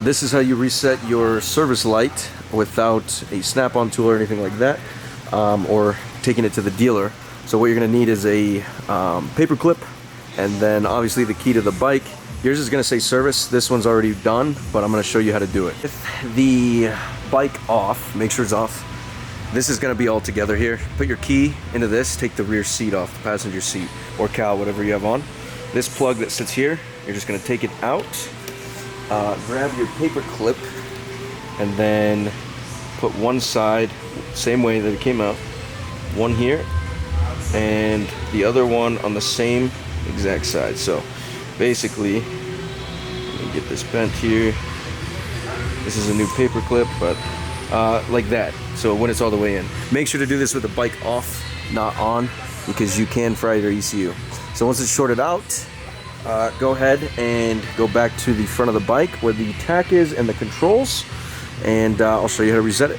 This is how you reset your service light without a snap-on tool or anything like that, or taking it to the dealer. So what you're going to need is a paper clip, and then obviously the key to the bike. Yours is going to say service. This one's already done, but I'm going to show you how to do it. With the bike off, make sure it's off. This is going to be all together here. Put your key into this, take the rear seat off, the passenger seat, or cowl, whatever you have on. This plug that sits here, you're just going to take it out. Grab your paper clip and then put one side same way that it came out, one here and the other one on the same exact side. So basically, let me get this bent here. This is a new paper clip, but like that, so when it's all the way in. Make sure to do this with the bike off, not on, because you can fry your ECU. So once it's shorted out, go ahead and go back to the front of the bike where the tack is and the controls, and I'll show you how to reset it.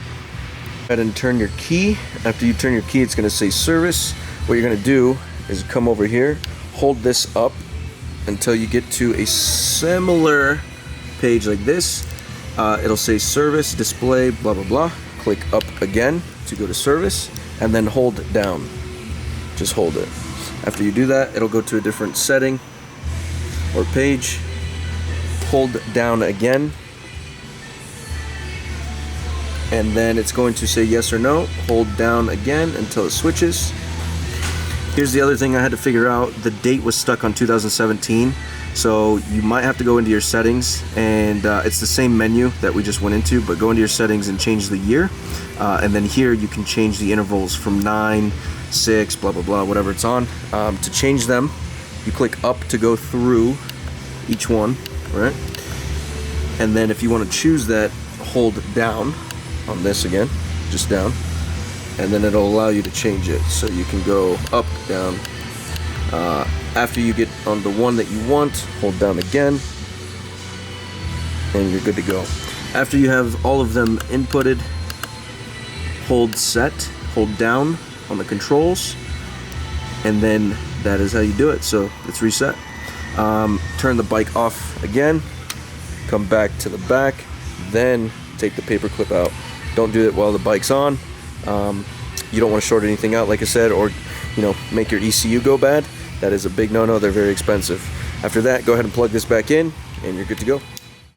Go ahead and turn your key. After you turn your key, it's going to say service. What you're going to do is come over here, hold this up until you get to a similar page like this. It'll say service, display, blah blah blah. Click up again to go to service, and then hold down. Just hold it. After you do that, it'll go to a different setting or page. Hold down again, and then it's going to say yes or no. Hold down again until it switches. Here's the other thing I had to figure out. The date was stuck on 2017, so you might have to go into your settings, and it's the same menu that we just went into, but go into your settings and change the year, and then here you can change the intervals from 9, 6, blah blah blah, whatever it's on. To change them, you click up to go through each one, right? And then if you want to choose that, hold down on this again, just down, and then it'll allow you to change it. So you can go up, down. After you get on the one that you want, hold down again, and you're good to go. After you have all of them inputted, hold set, hold down on the controls, and then that is how you do it. So it's reset. Turn the bike off again, come back to the back, then take the paper clip out. Don't do it while the bike's on. You don't want to short anything out, like I said, or make your ECU go bad. That is a big no-no. They're very expensive. After that, go ahead and plug this back in, and you're good to go.